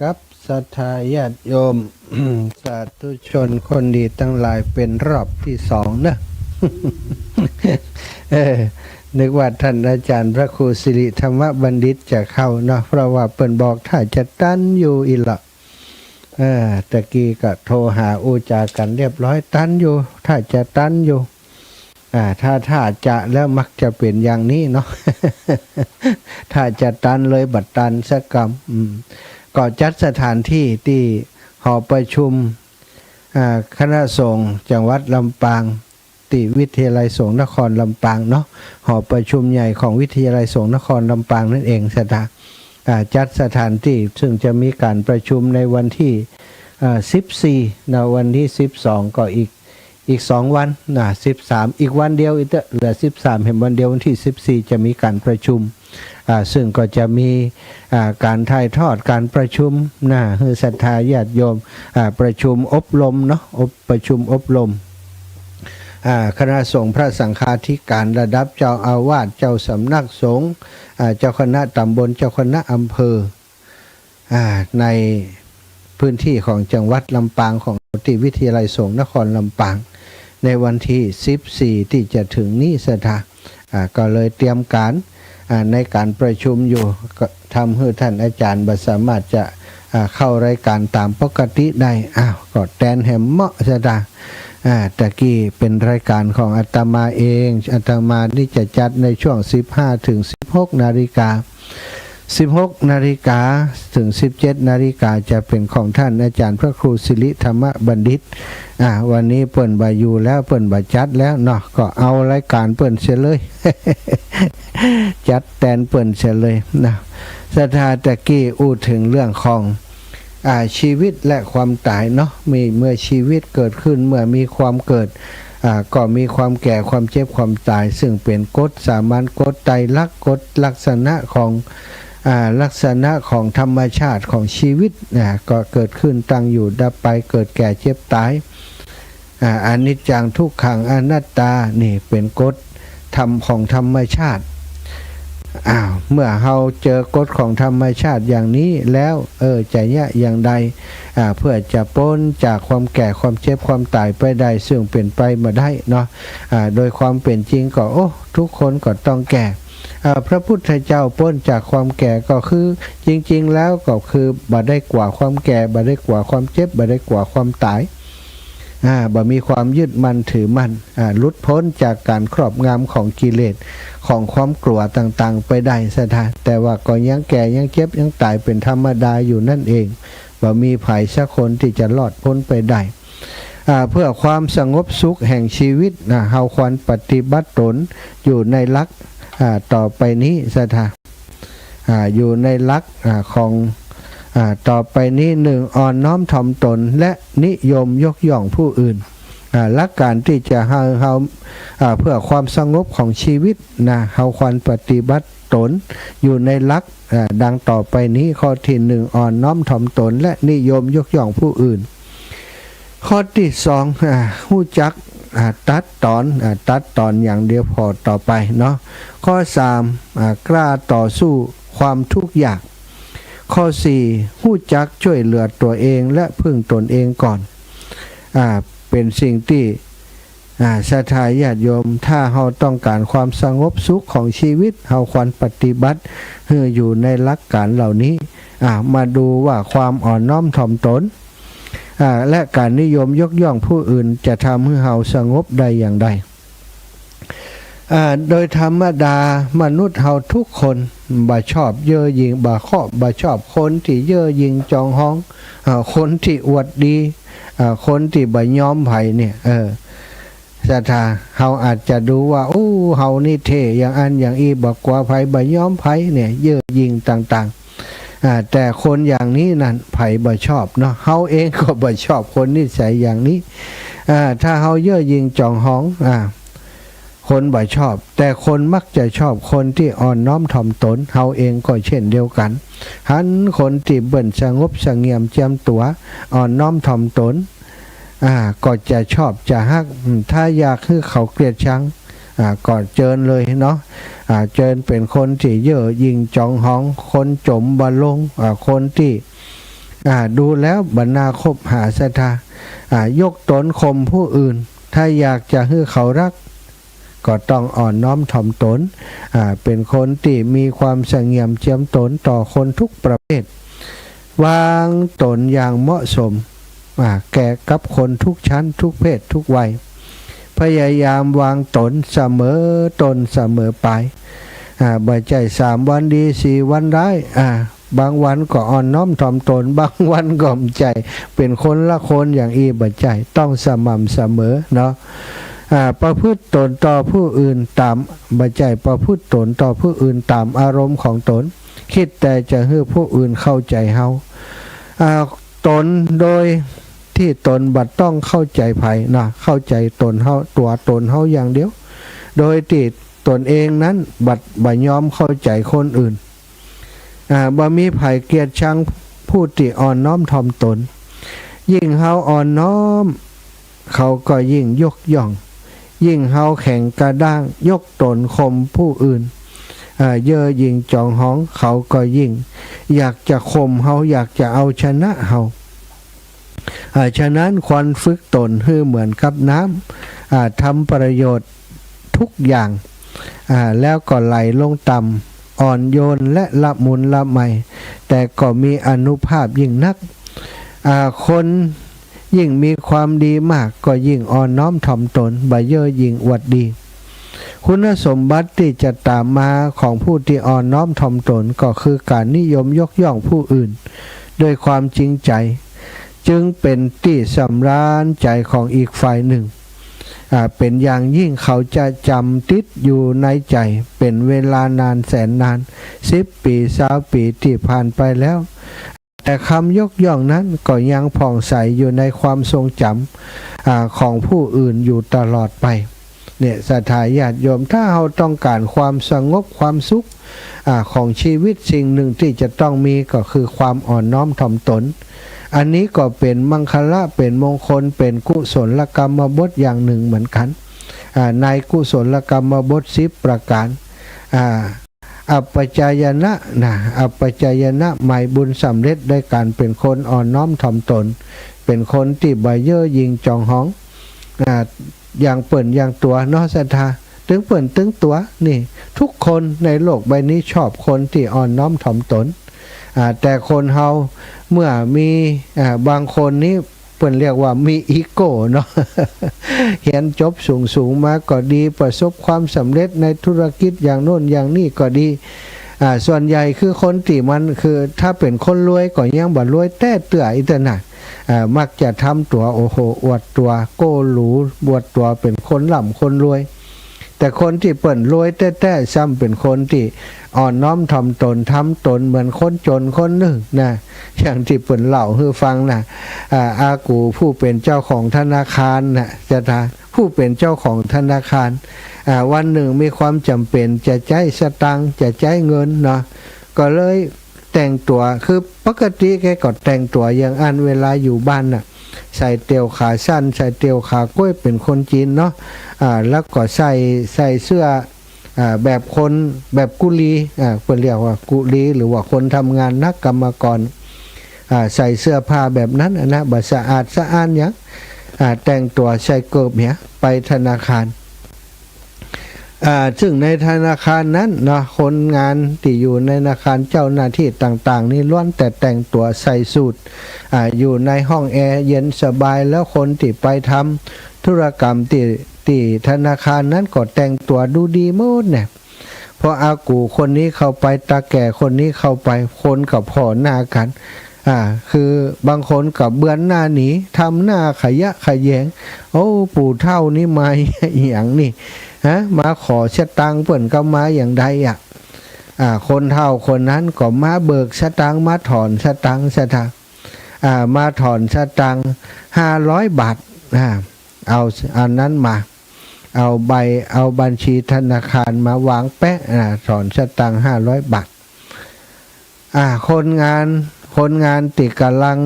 กับศรัทธาญาติโยม สาธุชนคนดีทั้งหลายเป็นรอบที่สองนะ นึกว่าท่านอาจารย์พระครูสิริธรรมบัณฑิตจะเข้าเนาะเพราะว่าเปิ่นบอกถ้าจะตันอยู่อีหละตะกี้ก็โทรหาอูจากันเรียบร้อยตันอยู่ถ้าจะตันอยู่ถ้าจะแล้วมักจะเป็นอย่างนี้เนาะ ถ้าจะตันเลยบัดตันสักกรรมก็จัดสถานที่ที่หอประชุมคณะสงฆ์จังหวัดลำปางที่วิทยาลัยสงฆ์นครลำปางเนาะหอประชุมใหญ่ของวิทยาลัยสงฆ์นครลำปางนั่นเองจัดสถานที่ซึ่งจะมีการประชุมในวันที่14นะวันที่12ก็อีก2วันนะ13อีกวันเดียวเหลือ13เห็นวันเดียววันที่14จะมีการประชุมซึ่งก็จะมีการถ่ายทอดการประชุมนะให้ศรัทธาญาติโยมประชุมอบรมเนาะประชุมอบรมคณะสงฆ์พระสังฆาธิการระดับเจ้าอาวาสเจ้าสำนักสงฆ์เจ้าคณะตำบลเจ้าคณะอำเภอในพื้นที่ของจังหวัดลำปางของที่วิทยาลัยสงฆ์นครลำปางในวันที่14ที่จะถึงนี้ก็เลยเตรียมการในการประชุมอยู่ก็ทำให้ท่านอาจารย์สามารถจะเข้ารายการตามปกติได้ก็แตนแหมเหมาะตะกี้เป็นรายการของอาตมาเองอาตมาที่จะจัดในช่วง15 ถึง 16 นาฬิกา16 นาฬิกาถึง 17 นาฬิกาจะเป็นของท่านอาจารย์พระครูสิริธรรมบัณฑิตวันนี้เปิ่นบาอยู่แล้วเปิ่นบาจัดแล้วเนาะก็เอารายการเปิ่นเสียเลย จัดแตนเปิ่นเสียเลยนะศรัทธาตะกี้อู้ถึงเรื่องของชีวิตและความตายเนาะมีเมื่อชีวิตเกิดขึ้นเมื่อมีความเกิดก็มีความแก่ความเจ็บความตายซึ่งเป็นกฎสามัญกฎไตรลักษณ์กฎลักษณะของธรรมชาติของชีวิตก็เกิดขึ้นตั้งอยู่ดับไปเกิดแก่เจ็บตายอนิจจังทุกขังอนัตตานี่เป็นกฎธรรมของธรรมชาติเมื่อเราเจอกฎของธรรมชาติอย่างนี้แล้วจะอย่างใดเพื่อจะพ้นจากความแก่ความเจ็บความตายไปได้ซึ่งเป็นไปมาได้เนาะโดยความเป็นจริงก็ทุกคนก็ต้องแก่พระพุทธเจ้าพ้นจากความแก่ก็คือจริงๆแล้วก็คือบ่ได้กว่าความแก่บ่ได้กว่าความเจ็บบ่ได้กว่าความตายบ่มีความยึดมั่นถือมั่นหลุดพ้นจากการครอบงำของกิเลสของความกลัวต่างๆไปได้แต่ว่าก็ยังแก่ยังเจ็บยังตายเป็นธรรมดาอยู่นั่นเองบ่มีไผสักคนที่จะรอดพ้นไปได้เพื่อความสงบสุขแห่งชีวิตเฮาควรปฏิบัติตนอยู่ในหลักต่อไปนี้อยู่ในหลักของต่อไปนี้1อ่อนน้อมถ่อมตนและนิยมยกย่องผู้อื่นหลักการที่จะเฮาเพื่อความสงบของชีวิตเฮาควรปฏิบัติตนอยู่ในหลักดังต่อไปนี้ข้อที่1อ่อนน้อมถ่อมตนและนิยมยกย่องผู้อื่นข้อที่2รู้จักตัดตอนอย่างเดียวพอต่อไปเนาะข้อ3กล้าต่อสู้ความทุกข์ยากข้อ4รู้จักช่วยเหลือตัวเองและพึ่งตนเองก่อนเป็นสิ่งที่ศรัทธาญาติโยมถ้าเราต้องการความสงบสุขของชีวิตเราควรปฏิบัติให้อยู่ในหลักการเหล่านี้มาดูว่าความอ่อนน้อมถ่อมตนและการนิยมยกย่องผู้อื่นจะทำให้เราสงบได้อย่างใดโดยธรรมดามนุษย์เราทุกคนบ่ชอบเย่อหยิ่งบ่ชอบคนที่เย่อหยิ่งจองห้องคนที่อวดดีคนที่บ่ยอมไผเนี่ยศรัทธาเฮาอาจจะดูว่าเฮานี่เท่อย่างอันอย่างอีบอกกว่าไผบ่ยอมไผเนี่ยเย่อหยิ่งต่างๆแต่คนอย่างนี้นั่นไผบ่ชอบเนาะเฮาเองก็บ่ชอบคนนิสัยอย่างนี้ถ้าเฮาเย่อหยิ่งจองห้องคนบ่ชอบแต่คนมักจะชอบคนที่อ่อนน้อมถ่อมตนเฮาเองก็เช่นเดียวกันหันคนที่เบิ่นสงบเสงี่ยมแจ่มตัวอ่อนน้อมถ่อมตนก็จะชอบจะฮักถ้าอยากให้เขาเกลียดชังก็เจิญเลยเนาะเจิญเป็นคนที่เย่อหยิ่งจองห้องคนจมบ่ลงคนที่ ดูแล้วบรรณาคบหาศรัทธายกตนข่มผู้อื่นถ้าอยากจะให้เขารักก็ต้องอ่อนน้อมถ่อมตนเป็นคนที่มีความเสงี่ยมเจียมตนต่อคนทุกประเภทวางตนอย่างเหมาะสมแก่กับคนทุกชั้นทุกเพศทุกวัยพยายามวางตนเสมอตนเสมอไปบ่ใจ3 วันดี4 วันร้ายบางวันก็อ่อนน้อมถ่อมตนบางวันก็ใจเป็นคนละคนอย่างบ่ใจต้องสม่ำเสมอเนาะประพฤติตนต่อผู้อื่นตามบ่ใจประพฤติตนต่อผู้อื่นตามอารมณ์ของตนคิดแต่จะให้ผู้อื่นเข้าใจเฮาตนโดยที่ตนบัดต้องเข้าใจไผนะเข้าใจตนเฮาตัวตนเฮาอย่างเดียวโดยที่ตนเองนั้นบัดบ่ยอมเข้าใจคนอื่นบ่มีไผเกลียดชังผู้ที่อ่อนน้อมถ่อมตนยิ่งเฮาอ่อนน้อมเขาก็ยิ่งยกย่องยิ่งเฮาแข็งกระด้างยกตนข่มผู้อื่นเย่อหยิ่งจองหองเขาก็ยิ่งอยากจะข่มเฮาอยากจะเอาชนะเฮาฉะนั้นควรฝึกตนให้เหมือนกับน้ำทำประโยชน์ทุกอย่างแล้วก็ไหลลงต่ำอ่อนโยนและละมุนละไมแต่ก็มีอานุภาพยิ่งนักคนยิ่งมีความดีมากก็ยิ่งอ่อนน้อมถ่อมตนบ่เย่อหยิ่งอวดดีคุณสมบัติที่จะตามมาของผู้ที่อ่อนน้อมถ่อมตนก็คือการนิยมยกย่องผู้อื่นด้วยความจริงใจจึงเป็นที่สำราญใจของอีกฝ่ายหนึ่งเป็นอย่างยิ่งเขาจะจำติดอยู่ในใจเป็นเวลานานแสนนาน10 ปี20 ปีที่ผ่านไปแล้วแต่คำยกย่องนั้นก็ยังผ่องใสอยู่ในความทรงจำของผู้อื่นอยู่ตลอดไปเนี่ยศรัทธาญาติโยมถ้าเราต้องการความสงบความสุขของชีวิตสิ่งหนึ่งที่จะต้องมีก็คือความอ่อนน้อมถ่อมตนอันนี้ก็เป็นมังคละเป็นมงคลเป็นกุศลกรรมบทอย่างหนึ่งเหมือนกันในกุศลกรรมบท10 ประการอัปปจายนะอัปปจายนะหมายบุญสำเร็จด้วยการเป็นคนอ่อนน้อมถ่อมตนเป็นคนที่บ่เย่อหยิ่งจองหองอย่างเปิ่นอย่างตัวเนาะศรัทธาถึงเปิ่นถึงตัวนี่ทุกคนในโลกใบนี้ชอบคนที่อ่อนน้อมถ่อมตนแต่คนเฮาเมื่อมีบางคนนี้เพิ่นเรียกว่ามีอีโก้เนาะ เรียนจบสูงมาก็ดีประสบความสำเร็จในธุรกิจอย่างโน้นอย่างนี้ก็ดีส่วนใหญ่คือคนที่มันคือถ้าเป็นคนรวยก็ยังบ่รวยแต่เตื้ออีตน่ะมักจะทำตัวโอ้โหอวดตัวโก้หรูบวดตัวเป็นคนร่ำคนรวยแต่คนที่เปิ่นรวยแต้ๆซ้ำเป็นคนที่อ่อนน้อมถ่อมตนทำตนเหมือนคนจนคนหนึ่งนะอย่างที่เปิ่นเล่าให้ฟังนะอากูผู้เป็นเจ้าของธนาคารนะจะทาผู้เป็นเจ้าของธนาคารวันหนึ่งมีความจำเป็นจะใช้สตังค์จะใช้เงินเนาะก็เลยแต่งตัวคือปกติแกก็แต่งตัวอย่างอันเวลาอยู่บ้านน่ะใส่เตียวขาสั้นใส่เตียวขาก้วยเป็นคนจีนเนาะแล้วก็ใส่เสื้อแบบคนแบบกุลีเพิ่นเรียกว่ากุลีหรือว่าคนทำงานนักกรรมกรใส่เสื้อผ้าแบบนั้นนะบ่สะอาดสะอ้านหยังแต่งตัวใส่เกิบเนี่ยไปธนาคารซึ่งในธนาคารนั้นเนาะคนงานที่อยู่ในธนาคารเจ้าหน้าที่ต่างๆนี่ล้วนแต่แต่งตัวใส่สูทอยู่ในห้องแอร์เย็นสบายแล้วคนที่ไปทำธุรกรรมที่ธนาคารนั้นก็แต่งตัวดูดีหมดเนี่ยพออากูคนนี้เข้าไปตาแก่คนนี้เข้าไปคนกับพ่อหน้ากันคือบางคนกับเบือนหน้าหนีทำหน้าขยะขยงโอ้ปู่เฒ่านี่มาอย่างนี่มาขอสตังค์เปิ่นก็มาอย่างใดคนเฒ่าคนนั้นก็มาเบิกสตังค์มาถอนสตังค์มาถอนสตังค์500 บาทเอาอันนั้นมาเอาบัญชีธนาคารมาวางแปะถอนสตังค์500 บาทคนงานติกำลัง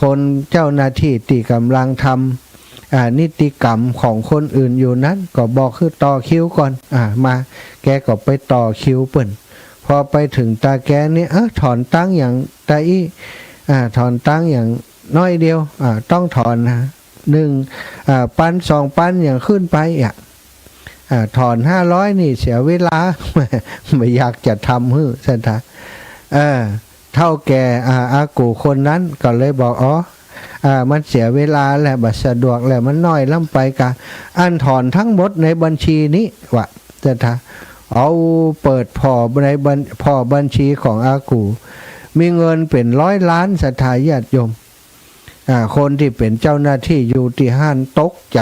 คนเจ้าหน้าที่ติกำลังทำนิติกรรมของคนอื่นอยู่นั้นก็บอกคือต่อคิวก่อนมาแกก็ไปต่อคิวเปิ่นพอไปถึงตาแกนี่ถอนตังอย่างตาอี ถอนตังค์อย่างน้อยเดียวต้องถอนนะ1 ปัน 2 ปันอย่างขึ้นไปถอน500นี่เสียเวลา ไม่อยากจะทำสันทะเท่าแก่อากูคนนั้นก็เลยบอกมันเสียเวลาแหละบัดสะดวกแหละมันน้อยล้ำไปกะอันถอนทั้งหมดในบัญชีนี้วะสันทะเอาเปิดพอในบัญชีของอากูมีเงินเป็น100 ล้านศรัทธาญาติโยมคนที่เป็นเจ้าหน้าที่อยู่ที่ห้านตกใจ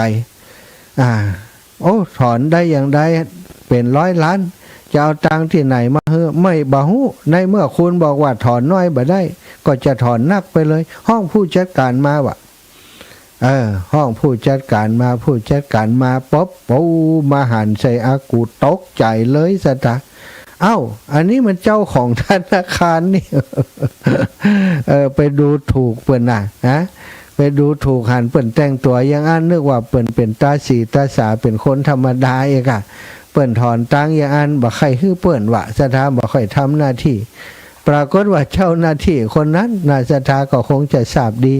ถอนได้อย่างใดเป็น100 ล้านจะเอาตังที่ไหนมาไม่บาหูในเมื่อคุณบอกว่าถอนน้อยบ่ได้ก็จะถอนนักไปเลยห้องผู้จัดการมาวะห้องผู้จัดการมาป๊อบมาหันใส่อากูตกใจเลยสัตว์อันนี้มันเจ้าของธนาคารนี่ ไปดูถูกเปิ่นนะไปดูถูกหันเปิ่นแต่งตัวอย่างอันนึกว่าเปิ่นเป็นตาสีตาสาเป็นคนธรรมดาเองเปิ่นถอนตังอย่างอันบ่ใครฮื้อเปิ่นวะสถาบ่ค่อยทำหน้าที่ปรากฏว่าเจ้าหน้าที่คนนั้นสถาก็คงจะทราบดี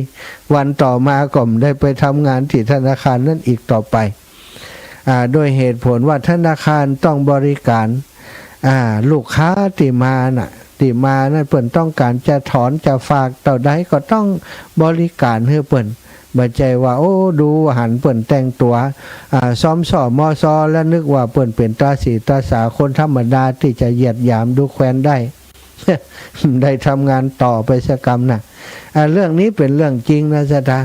วันต่อมาก็ได้ไปทำงานที่ธนาคารนั้นอีกต่อไปโดยเหตุผลว่าธนาคารต้องบริการลูกค้าที่มานั่นเปิ่นต้องการจะถอนจะฝากต่อใดก็ต้องบริการให้เปิ่นบ่ใจว่าดูหันเปิ่นแต่งตัวซ้อมสอบมอซอแล้วนึกว่าเปิ่นเป็นตาสีตาสาคนธรรมดาที่จะเหยียดหยามดูแคว้นได้ ได้ทำงานต่อไปสักกรรมเรื่องนี้เป็นเรื่องจริงนะจ๊ะ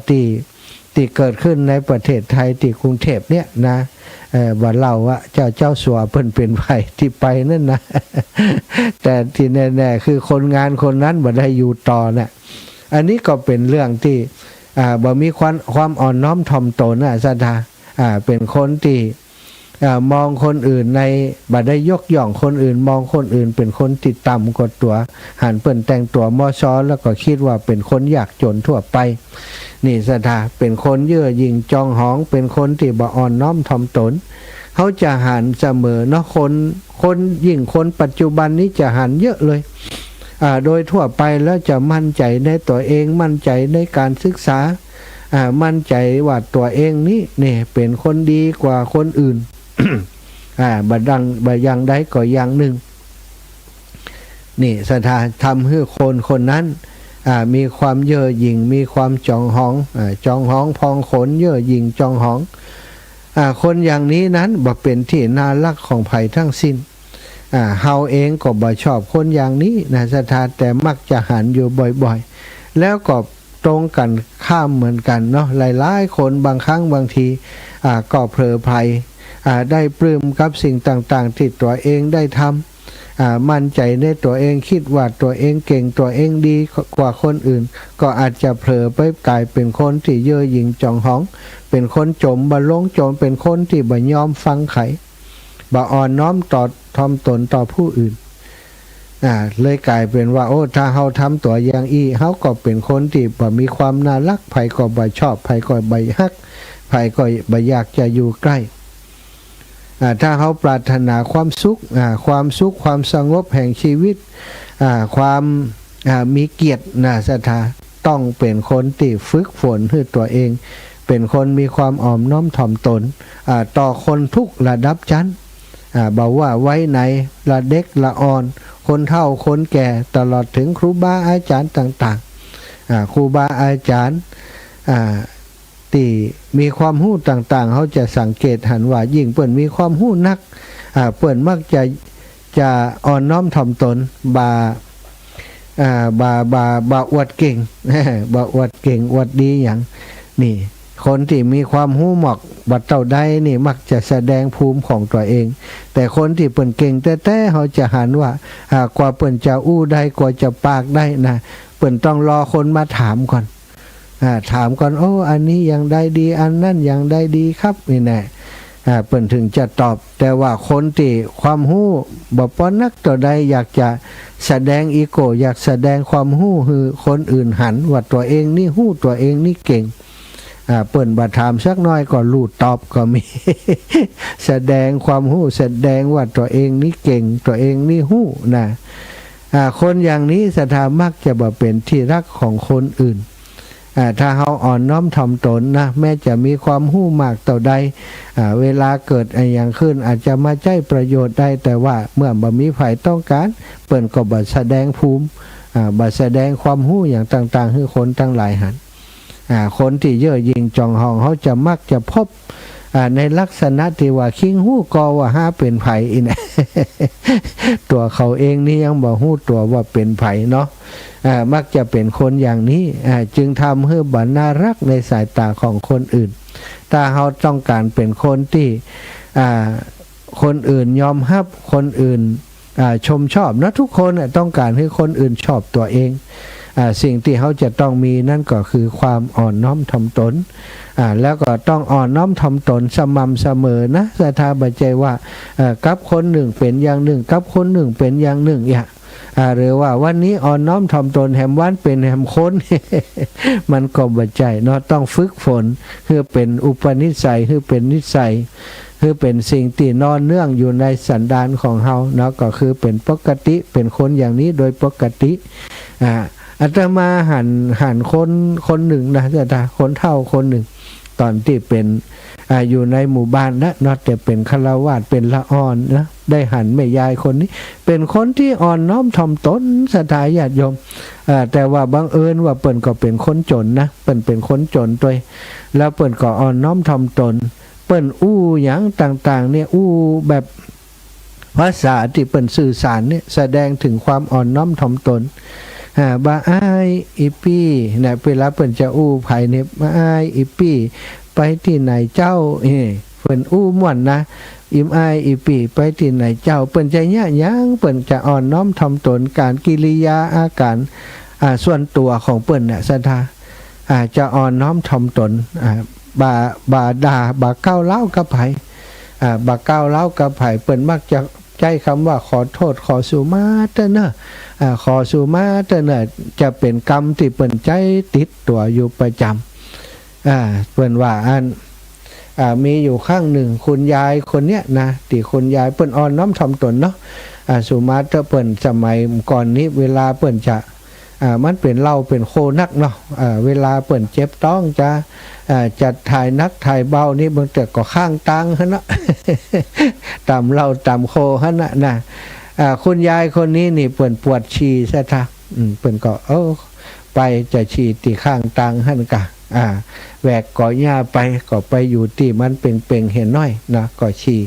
ที่เกิดขึ้นในประเทศไทยที่กรุงเทพเนี่ยนะบ่เล่าว่าเจ้าสัวเพิ่นเป็นไผที่ไปนั่นนะ แต่ที่แน่ๆคือคนงานคนนั้นบ่ได้อยู่ต่อน่ะอันนี้ก็เป็นเรื่องที่บ่มีความอ่อนน้อมถ่อมตนสัทธาเป็นคนที่มองคนอื่นในบ่ได้ยกย่องคนอื่นมองคนอื่นเป็นคนติดต่ำกว่าตัวหันเปิ้นแต่งตัวมอซ้อแล้วก็คิดว่าเป็นคนยากจนทั่วไปนี่สัทธาเป็นคนเย่อหยิ่งจองหองเป็นคนที่บ่อ่อนน้อมถ่อมตนเขาจะหันเสมอเนาะคนยิ่งคนปัจจุบันนี้จะหันเยอะเลยโดยทั่วไปแล้วจะมั่นใจในตัวเองมั่นใจในการศึกษามั่นใจว่าตัวเองนี่เป็นคนดีกว่าคนอื่น บ่อย่างใดก็อย่างหนึ่งนี่ศรัทธาทำให้คนนั้นมีความเย่อหยิ่งมีความจองหองพองขนเย่อหยิ่งจองหองคนอย่างนี้นั้นบ่เป็นที่น่ารักของไผทั้งสิ้นเฮาเองก็บ่ชอบคนอย่างนี้นะศรัทธาแต่มักจะหันอยู่บ่อยๆแล้วก็ตรงกันข้ามเหมือนกันเนาะหลายๆคนบางครั้งบางทีก็เผลอไผได้ปลื้มกับสิ่งต่างๆที่ตัวเองได้ทำมั่นใจในตัวเองคิดว่าตัวเองเก่งตัวเองดีกว่าคนอื่นก็อาจจะเผลอไปกลายเป็นคนที่เย่อหยิ่งจองหองเป็นคนจมบ่ลงจมเป็นคนที่บ่ยอมฟังไขบ่อ่อนน้อมต่อถ่อมตนต่อผู้อื่นเลยกลายเป็นว่าถ้าเฮาทำตัวอย่างเฮาก็เป็นคนที่บ่มีความน่ารักไผก็บ่ชอบไผก็บ่ฮักไผก็บ่อยากจะอยู่ใกล้ถ้าเขาปรารถนาความสุขความสงบแห่งชีวิตความมีเกียรติศรัทธาต้องเป็นคนที่ฝึกฝนให้ตัวเองเป็นคนมีความอ่อนน้อมถ่อมตนต่อคนทุกระดับชั้นบอกว่าไว้ในละเด็กละอ่อนคนเฒ่าคนแก่ตลอดถึงครูบาอาจารย์ต่างๆครูบาอาจารย์ที่มีความรู้ต่างๆเขาจะสังเกตหันว่ายิ่งเปิ้นมีความรู้นักเปิ้นมักจะอ่อนน้อมถ่อมตนบ่อวดเก่ง บ่อวดเก่งอวดดีอย่างนี่คนที่มีความรู้หมอกบัดเต่าใดนี่มักจะแสดงภูมิของตัวเองแต่คนที่เปิ้นเก่งแต่เขาจะหันว่ากว่าเปิ้นจะอู้ได้กว่าจะปากได้นะเปิ้นต้องรอคนมาถามก่อนถามก่อนอันนี้อย่างใดดีอันนั้นอย่างใดดีครับนี่แน่เปิ้นถึงจะตอบแต่ว่าคนที่ความรู้บ่ปานนักตัวใดอยากจะแสดงอีโก้อยากแสดงความรู้ให้คนอื่นหันว่าตัวเองนี่รู้ตัวเองนี่เก่งเปิ้นบ่ถามสักน้อยก็รู้ตอบก็มี แสดงความรู้แสดงว่าตัวเองนี่เก่งตัวเองนี่รู้นะ คนอย่างนี้ศรัทธามักจะบ่เป็นที่รักของคนอื่นถ้าเขาอ่อนน้อมถ่อมตนนะแม้จะมีความหู้มากต่อใดเวลาเกิดอย่างขึ้นอาจจะมาใช้ประโยชน์ได้แต่ว่าเมื่อบ่มีไผต้องการเปิ้นก็บ่แสดงภูมิบ่แสดงความหู้อย่างต่างๆให้คนทั้งหลายหันคนที่เย่อหยิ่งจองหองเขาจะมักจะพบในลักษณะที่ว่าคิงหู้กอว่าห้าเป็นไผอีนะ ตัวเขาเองนี่ยังบ่หู้ตัวว่าเป็นไผเนาะมักจะเป็นคนอย่างนี้จึงทำให้บันน่ารักในสายตาของคนอื่นถ้าเขาต้องการเป็นคนที่คนอื่นยอมรับคนอื่นชมชอบนะทุกคนต้องการให้คนอื่นชอบตัวเองสิ่งที่เขาจะต้องมีนั่นก็คือความอ่อนน้อมถ่อมตนแล้วก็ต้องอ่อนน้อมถ่อมตนสม่ำเสมอนะศรัทธาบัจจัยว่ากับคนหนึ่งเป็นอย่างหนึ่งกับคนหนึ่งเป็นอย่างหนึ่งหรือว่าวันนี้อ่อนน้อมถ่อมตนแหมวันเป็นแหมคน มันก็บัจจัยเนาะต้องฝึกฝนเพื่อเป็นอุปนิสัยเพื่อเป็นนิสัยคือเป็นสิ่งที่นอนเนื่องอยู่ในสันดานของเฮาเนาะก็คือเป็นปกติเป็นคนอย่างนี้โดยปกติอาตมาหันคนหนึ่งนะจ๊ะคนเฒ่าคนหนึ่งตอนที่เป็นอยู่ในหมู่บ้านนะนอกจากเป็นฆราวาสเป็นละอ่อนนะได้หันแม่ยายคนนี้เป็นคนที่อ่อนน้อมถ่อมตนศรัทธาญาติโยมแต่ว่าบังเอิญว่าเปิ้นก็เป็นคนจนนะเปิ้นเป็นคนจนด้วยแล้วเปิ้นก็อ่อนน้อมถ่อมตนเปิ้นอู้หยังต่างๆเนี่ยอู้แบบภาษาที่เปิ้นสื่อสารเนี่ยแสดงถึงความอ่อนน้อมถ่อมตนบ่าอ้ายอีปี้เนี่ยเวลาเปิ้นจะอู้ไผเนี่ยบ่าอ้ายอีปี้ไปที่ไหนเจ้าเปิ้นอู้ม่วนนะอิมอ้ายอีปี้ไปที่ไหนเจ้าเปิ้นจะยะหยังเปิ้นจะอ่อนน้อมถ่อมตนการกิริยาอาการส่วนตัวของเปิ้นเนี่ยศรัทธาจะอ่อนน้อมถ่อมตนบ่าด่าบ่าก้าวเล้ากับไผบ่าก้าวเล้ากับไผเปิ้นมักจะใช้คำว่าขอโทษขอสุมาเตเนอะขอสุมาเตเนอะจะเป็นกรรมที่เปิ้นใจติดตัวอยู่ประจำเปิ้นว่ามีอยู่ข้างหนึ่งคุณยายคนเนี้ยนะที่คุณยายเปิ้นอ่อนน้อมถ่อมตนเนาะสุมาเตเปิ้นสมัยก่อนนี้เวลาเปิ้นจะมันเป็นเหล้าเป็นโคนักเนาะเวลาเปิ้นเจ็บต้องจะถ่ายนักถ่ายเบานี่บางแต่ก็ข้างตังหั่นเนาะ ตำเหล้าตำโคหั่นนะคุณยายคนนี้นี่เปิ้นปวดฉี่ซะท่าเปิ้นก็ไปจะฉี่ที่ข้างตังหั่นกะแหวกก่อหญ้าไปก็ไปอยู่ที่มันเป่งๆเห็นน้อยนะก็ฉี่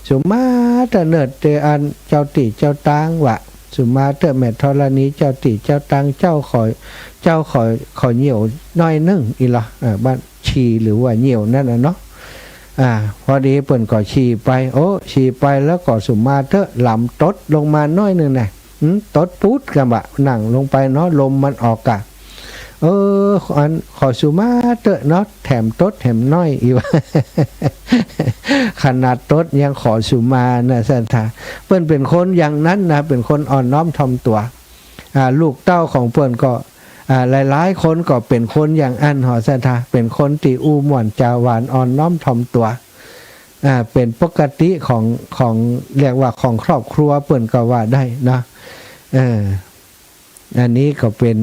สุมาเตเนิดเตอันเจ้าติเจ้าตังวะสุมาเตแม่ธรณีเจ้าติเจ้าตังเจ้าขอเหนียวน้อยนึงอีละบ้านฉี่หรือว่าเหนียวนั่นน่ะเนาะพอดีเปิ้นก็ฉี่ไปฉี่ไปแล้วก็สุมาเตหลำตดลงมาน้อยนึงน่ะตดปุ๊ดกันบะนั่งลงไปเนาะลมมันออกกะขอสุมาเตเนาะแถมตดแถมน้อยอีวะ ขนาดตดยังขอสุมานะสันทาเปิ้นเป็นคนอย่างนั้นนะเป็นคนอ่อนน้อมถ่อมตัวลูกเต้าของเปิ้นก็หลายๆคนก็เป็นคนอย่างอันหอสันทาเป็นคนที่อู้ม่วนจาหวานอ่อนน้อมถ่อมตัวเป็นปกติของเรียกว่าของครอบครัวเปิ้นก็ว่าได้นะอันนี้ก็เป็น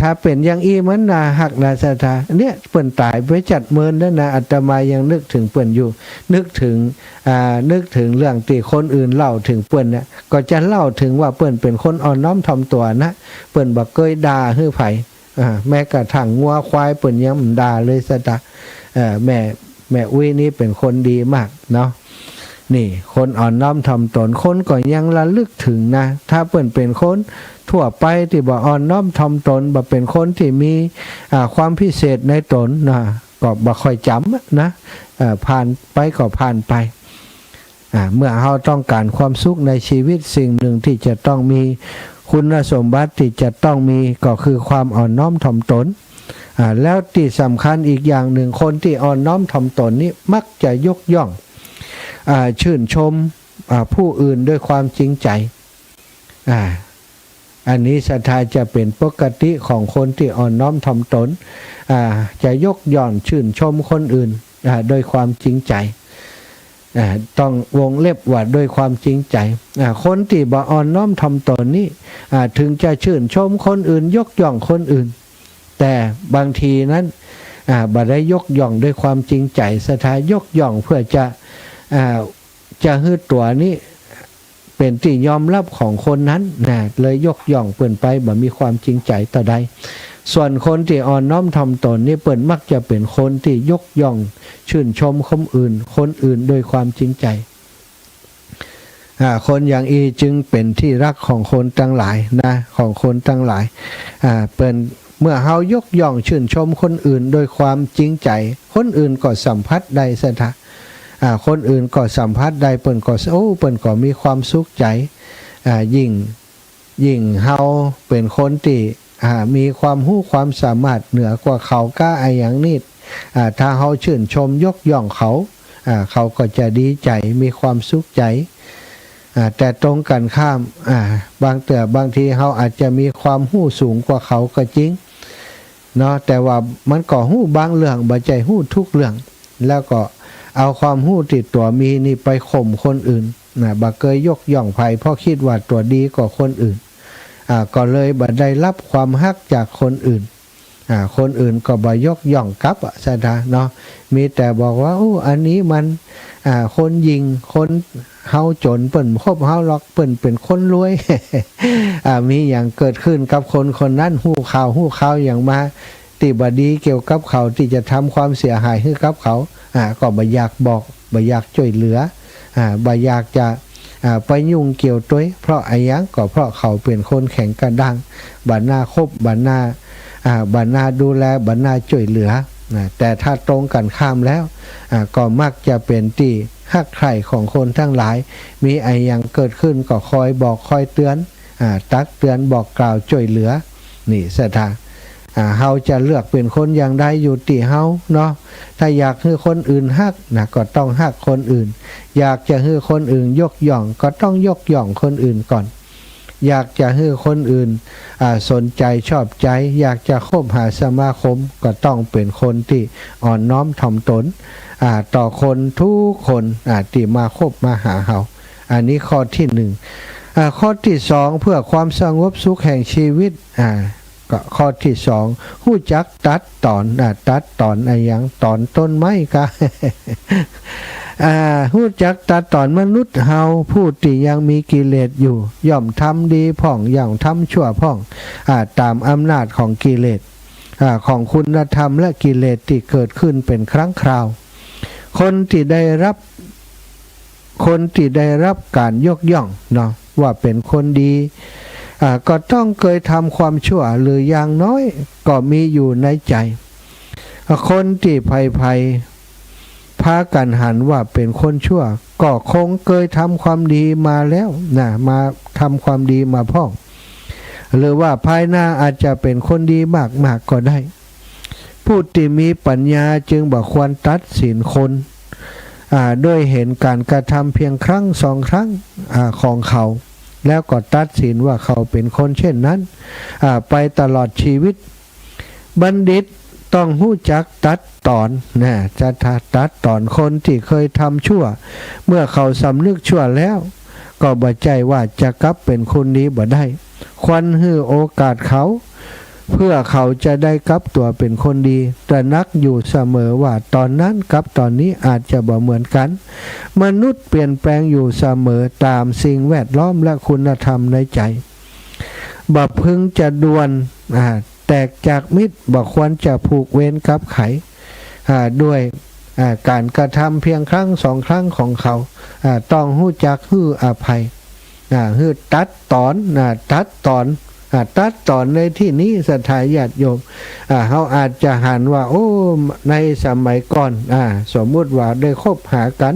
ถ้าเป็นอย่างอีมันนาหักนาสถาเนี่ยเปิ้นตายไปจัดเมินนั่นนะอาตมายังนึกถึงเปิ้นอยู่นึกถึงเรื่องที่คนอื่นเล่าถึงเปิ้นเนี่ยก็จะเล่าถึงว่าเปิ้นเป็นคนอ่อนน้อมถ่อมตัวนะเปิ้นบ่เคยด่าฮื้อไผแม้กระทั่งงัวควายเปิ้นยังด่าเลยซะตาแม่อุ้ยนี่เป็นคนดีมากเนาะนี่คนอ่อนน้อมถ่อมตนคนก็ยังระลึกถึงนะถ้าเปิ้นเป็นคนทั่วไปที่บ่อ่อนน้อมถ่อมตนบ่เป็นคนที่มีความพิเศษในตนนะก็บ่ค่อยจำนะผ่านไปก็ผ่านไปเมื่อเราต้องการความสุขในชีวิตสิ่งหนึ่งที่จะต้องมีคุณสมบัติที่จะต้องมีก็คือความอ่อนน้อมถ่อมตนแล้วที่สำคัญอีกอย่างหนึ่งคนที่อ่อนน้อมถ่อมตนนี้มักจะยกย่องชื่นชมผู้อื่นด้วยความจริงใจอันนี้ศรัทธาจะเป็นปกติของคนที่อ่อนน้อมถ่อมตนจะยกย่องชื่นชมคนอื่นโดยความจริงใจ ต้องวงเล็บว่าด้วยความจริงใจคนที่บ่อ่อนน้อมถ่อมตนนี้ถึงจะชื่นชมคนอื่นยกย่องคนอื่นแต่บางทีนั้นบ่ได้ยกย่องด้วยความจริงใจสถายกย่องเพื่อจะให้ตัวนี้เป็นที่ยอมรับของคนนั้นเลยยกย่องเปิ่นไปบ่มีความจริงใจต่อใดส่วนคนที่อ่อนน้อมถ่อมตนนี่เปิ่นมักจะเป็นคนที่ยกย่องชื่นชมคนอื่นโดยความจริงใจคนอย่างอีจึงเป็นที่รักของคนทั้งหลายนะของคนทั้งหลายเปิ่นเมื่อเฮายกย่องชื่นชมคนอื่นโดยความจริงใจคนอื่นก็สัมผัสได้ซะทะคนอื่นก็สัมผัสได้เปิ่นก็มีความสุขใจยิ่งเฮาเป็นคนที่มีความรู้ความสามารถเหนือกว่าเขาก้าอย่างนี้ถ้าเฮาชื่นชมยกย่องเขาเขาก็จะดีใจมีความสุขใจแต่ตรงกันข้ามบางทีเฮาอาจจะมีความรู้สูงกว่าเขาก็จริงเนาะแต่ว่ามันก็รู้บางเรื่องบ่ใจรู้ทุกเรื่องแล้วก็เอาความรู้ติดตัวมีนี่ไปข่มคนอื่นบ่เคยยกย่องไผเพราะคิดว่าตัวดีกว่าคนอื่นก็เลยบ่ได้รับความฮักจากคนอื่นคนอื่นก็บ่ยกย่องกลับซะดาเนาะมีแต่บอกว่าอันนี้มันคนยิงคนเฮาจนเปิ้นคบเฮาหรอกเปิ้นเป็นคนรวย มีอย่างเกิดขึ้นกับคนนั้นฮู้ข่าวอย่างมาที่บ่ดีเกี่ยวกับเขาที่จะทำความเสียหายให้กับเขาก็บ่อยากบอกบ่อยากช่วยเหลือบ่อยากจะไปยุ่งเกี่ยวด้วยเพราะอะไรอย่างก็เพราะเขาเป็นคนแข็งกระด้างบัดหน้าคบบัดหน้าดูแลบัดหน้าช่วยเหลือแต่ถ้าตรงกันข้ามแล้วก็มักจะเป็นที่ฮักใคร่ของคนทั้งหลายมีอะไรอย่างเกิดขึ้นก็คอยบอกคอยเตือนตักเตือนบอกกล่าวช่วยเหลือนี่ศรัทธาเฮาจะเลือกเป็นคนอย่างใดอยู่ที่เฮาเนาะถ้าอยากให้คนอื่นฮักก็ต้องฮักคนอื่นอยากจะให้คนอื่นยกย่องก็ต้องยกย่องคนอื่นก่อนอยากจะให้คนอื่นสนใจชอบใจอยากจะคบหาสมาคมก็ต้องเป็นคนที่อ่อนน้อมถ่อมตนต่อคนทุกคนที่มาคบมาหาเฮาอันนี้ข้อที่หนึ่งข้อที่สองเพื่อความสงบสุขแห่งชีวิตก็ข้อที่สองฮู้จักตัดตอนอะไรอย่างตอนต้นไม้กะ ฮู้จักตัดตอนมนุษย์เฮาผู้ที่ยังมีกิเลสอยู่ย่อมทำดีพ่องย่อมทำชั่วพ่องตามอำนาจของกิเลสของคุณธรรมและกิเลสที่เกิดขึ้นเป็นครั้งคราวคนที่ได้รับการยกย่องเนาะว่าเป็นคนดีก็ต้องเคยทำความชั่วหรืออย่างน้อยก็มีอยู่ในใจคนที่ภัยพากันหันว่าเป็นคนชั่วก็คงเคยทำความดีมาแล้วมาทำความดีมาพ่องหรือว่าภายหน้าอาจจะเป็นคนดีมากก็ได้ผู้ที่มีปัญญาจึงบ่ควรตัดสินคนด้วยเห็นการกระทำเพียงครั้งสองครั้งของเขาแล้วก็ตัดสินว่าเขาเป็นคนเช่นนั้นไปตลอดชีวิตบัณฑิตต้องรู้จักตัดตอนจะตัดตอนคนที่เคยทำชั่วเมื่อเขาสำนึกชั่วแล้วก็บ่ใจว่าจะกลับเป็นคนนี้บ่ได้ควรให้โอกาสเขาเพื่อเขาจะได้กลับตัวเป็นคนดีตระหนักอยู่เสมอว่าตอนนั้นกับตอนนี้อาจจะบ่เหมือนกันมนุษย์เปลี่ยนแปลงอยู่เสมอตามสิ่งแวดล้อมและคุณธรรมในใจบ่พึงจะด่วนแตกจากมิตรบ่ควรจะผูกเวรกับไขด้วยการกระทำเพียงครั้งสองครั้งของเขาต้องรู้จักฮื้ออภัยฮื้อตัดตอนในที่นี้ศรัทธาญาติโยมเขาอาจจะหันว่าในสมัยก่อนสมมุติว่าได้คบหากัน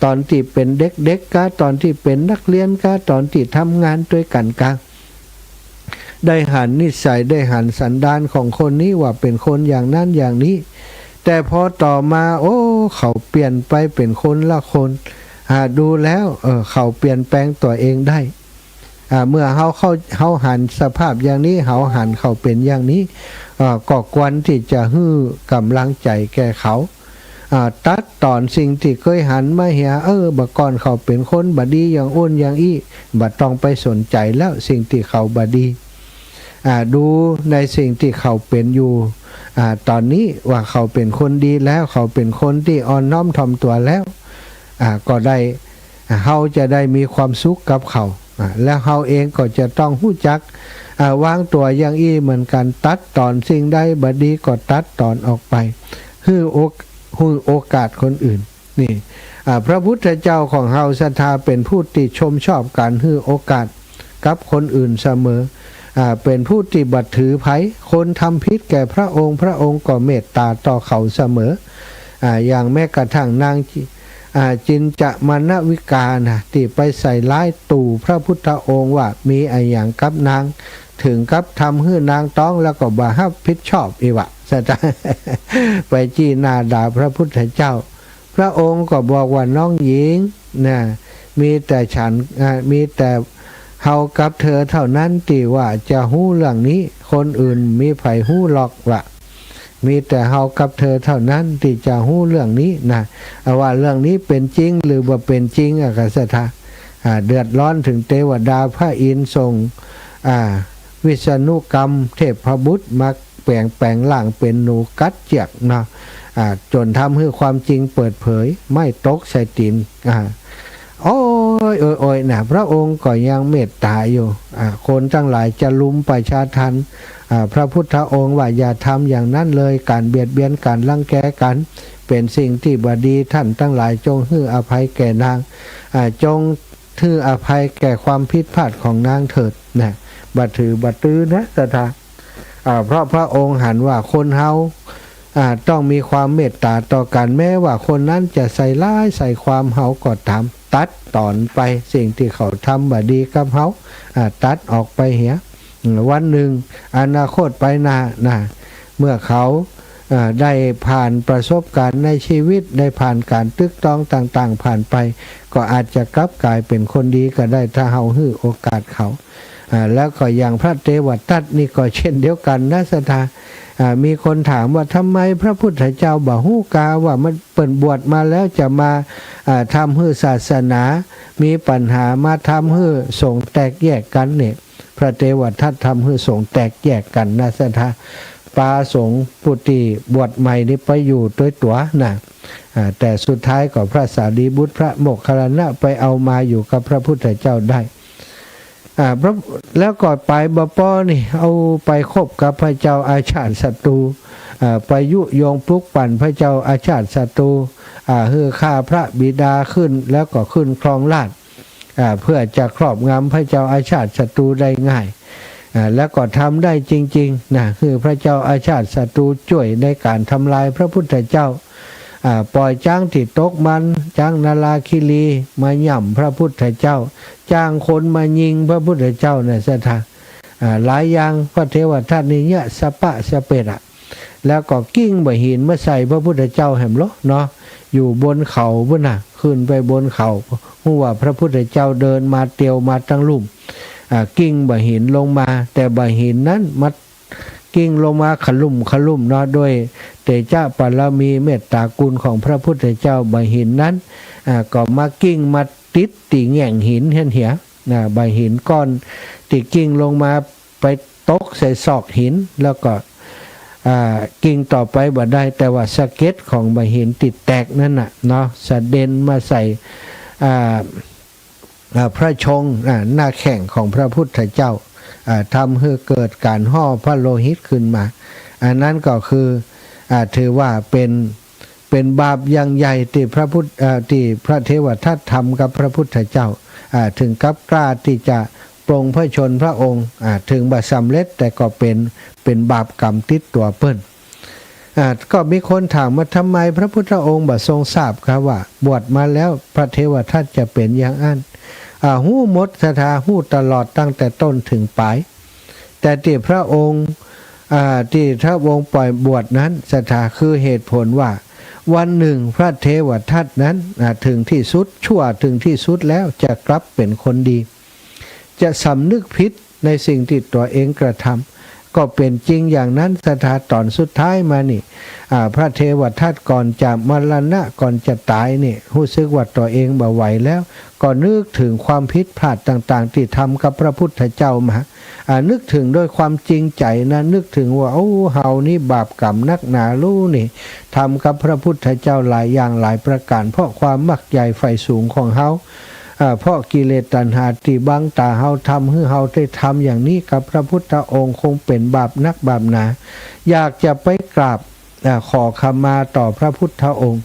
ตอนที่เป็นเด็กๆก็ตอนที่เป็นนักเรียนก็ตอนที่ทำงานด้วยกันก็ได้หันนิสัยได้หันสันดานของคนนี้ว่าเป็นคนอย่างนั้นอย่างนี้แต่พอต่อมาเขาเปลี่ยนไปเป็นคนละคนดูแล้วเขาเปลี่ยนแปลงตัวเองได้เมื่อเขาหันสภาพอย่างนี้เขาหันเขาเป็นอย่างนี้ก็ควรที่จะให้กำลังใจแก่เขา ตัดตอนสิ่งที่เคยหันมาเหียบักก่อนเขาเป็นคนบดีอย่างอ้นอย่างอี้บัดต้องไปสนใจแล้วสิ่งที่เขาบดีดูในสิ่งที่เขาเป็นอยู่ตอนนี้ว่าเขาเป็นคนดีแล้วเขาเป็นคนที่อ่อนน้อมถ่อมตัวแล้วก็ได้เขาจะได้มีความสุขกับเขาแล้วเขาเองก็จะต้องรู้จักวางตัวอย่างอี้เหมือนกันตัดตอนสิ่งใดบดีก็ตัดตอนออกไปให้โอกาสคนอื่นนี่พระพุทธเจ้าของเฮาศรัทธาเป็นผู้ที่ชมชอบการให้โอกาสกับคนอื่นเสมอเป็นผู้ที่บัดถือไผคนทำผิดแก่พระองค์ก็เมตตาต่อเขาเสมออย่างแม้กระทั่งนางจินจะมณวิกาที่ไปใส่ร้ายตู่พระพุทธองค์ว่ามีอะไรอย่างกับนางถึงกับทำให้นางต้องแล้วก็บ่รับผิดชอบอีวะไปจี้หน้าด่าพระพุทธเจ้าพระองค์ก็บอกว่าน้องหญิงนะมีแต่ฉันมีแต่เฮากับเธอเท่านั้นที่ว่าจะฮู้เรื่องนี้คนอื่นมีไผฮู้หรอกวะมีแต่เฮากับเธอเท่านั้นที่จะฮู้เรื่องนี้นะว่าเรื่องนี้เป็นจริงหรือว่าเป็นจริงกษัตริย์เดือดร้อนถึงเทวดาพระอินทร์ทรงวิษณุกรรมเทพบุตรมาแปลงร่างเป็นหนูกัดเจียกนะจนทำให้ความจริงเปิดเผยไม่ตกใส่ตีนโอ้ยนะพระองค์ก็ยังเมตตาอยู่คนทั้งหลายจะลุมประชาทันพระพุทธองค์ว่าอย่าทำอย่างนั้นเลยการเบียดเบียนการรังแกกันเป็นสิ่งที่บดีท่านทั้งหลายจงให้อภัยแก่นางจงให้อภัยแก่ความผิดพลาดของนางเถิดนะบัดถือบัดตื้อนะศรัทธาเพราะพระองค์หันว่าคนเฮาต้องมีความเมตตาต่อกันแม้ว่าคนนั้นจะใส่ร้ายใส่ความเฮาก็ตามตัดตอนไปสิ่งที่เขาทำบ่ดีกับเฮาตัดออกไปเหียวันหนึ่งอนาคตไปหน้าเมื่อเขาได้ผ่านประสบการณ์ในชีวิตได้ผ่านการตึกต้องต่างๆผ่านไปก็อาจจะกลับกลายเป็นคนดีก็ได้ถ้าเฮาให้โอกาสเขาแล้วก็อย่างพระเทวทัตนี่ก็เช่นเดียวกันนะศรัทธามีคนถามว่าทำไมพระพุทธเจ้าบ่ฮู้กาว่ามันเปิ่นบวชมาแล้วจะมาทำให้ศาสนามีปัญหามาทำให้สงฆ์แตกแยกกันเนี่ยพระเทวทัตทำให้สงฆ์แตกแยกกันนะศรัทธาปาสงฆ์ปุติบวชใหม่นี่ไปอยู่ด้วยตัวนะแต่สุดท้ายก็พระสารีบุตรพระโมคคัลลานะไปเอามาอยู่กับพระพุทธเจ้าได้แล้วก็ไปบป้อนี่เอาไปคบกับพระเจ้าอาชาติศัตรูไปยุยงปลุกปั่นพระเจ้าอาชาติศัตรูเฮือฆ่าพระบิดาขึ้นแล้วก็ขึ้นครองราชย์เพื่อจะครอบงำพระเจ้าอาชาติศัตรูได้ง่ายแล้วก็ทำได้จริงๆนะคือพระเจ้าอาชาติศัตรูช่วยในการทำลายพระพุทธเจ้าปล่อยจ้างติดตกมันจ้างนาลาคิรีมาหย่ำพระพุทธเจ้าจ้างคนมายิงพระพุทธเจ้าเนี่ยศรัทธาหลายอย่างพระเทวทัตนี่เนี่ยสปะสเปดแล้วก็กิ้งบ่หินมาใส่พระพุทธเจ้าแห่มโลเนาะอยู่บนเขาบนขึ้นไปบนเขาหัวพระพุทธเจ้าเดินมาเตียวมาตั้งลุ่มกิ้งบ่หินลงมาแต่บ่หินนั้นมัดกิ้งลงมาขลุ่มเนาะด้วยเตชะปรมีเมตตากุลของพระพุทธเจ้าบ่หินนั้นก็มากิ้งมาติดตีแง่งหินเหียบ่หินก้อนติกิ้งลงมาไปตกใส่ซอกหินแล้วก็กิ้งต่อไปบ่ได้แต่ว่าสะเก็ดของบ่หินติดแตกนั่นน่ะเนาะสะเด็นมาใส่พระชงหน้าแข้งของพระพุทธเจ้าทำให้เกิดการห่อพระโลหิตขึ้นมาอันนั้นก็คือถือว่าเป็นบาปอย่างใหญ่ที่ที่พระเทวทัตทำกับพระพุทธเจ้าถึงกับกล้าที่จะปรงพระชนพระองค์ถึงบ่สำเร็จแต่ก็เป็นบาปกรรมติดตัวเปิ้นก็มีคนถามว่าทำไมพระพุทธองค์บ่ทรงทราบครับว่าบวชมาแล้วพระเทวทัตจะเป็นอย่างนั้นหู้หมดศรัทธาหู้ตลอดตั้งแต่ต้นถึงปลายแต่ที่พระองค์ปล่อยบวชนั้นศรัทธาคือเหตุผลว่าวันหนึ่งพระเทวทัตนั้นถึงที่สุดชั่วถึงที่สุดแล้วจะกลับเป็นคนดีจะสำนึกผิดในสิ่งที่ตัวเองกระทำ ก็เป็นจริงอย่างนั้นสถาตอนสุดท้ายมานี่พระเทวทัตก่อนจะมรณะก่อนจะตายนี่รู้สึกว่าตัวเองบ่ไหวแล้วก็นึกถึงความผิดพลาดต่างๆที่ทำกับพระพุทธเจ้ามานึกถึงด้วยความจริงใจนะนึกถึงว่าเฮานี่บาปกรรมนักหนาลู่นี่ทำกับพระพุทธเจ้าหลายอย่างหลายประการเพราะความมักใหญ่ไฟสูงของเฮาเพราะกิเลสตัณหาที่บังตาเฮาทำให้เฮาได้ทำอย่างนี้กับพระพุทธองค์คงเป็นบาปนักบาปหนาอยากจะไปกราบขอขมาต่อพระพุทธองค์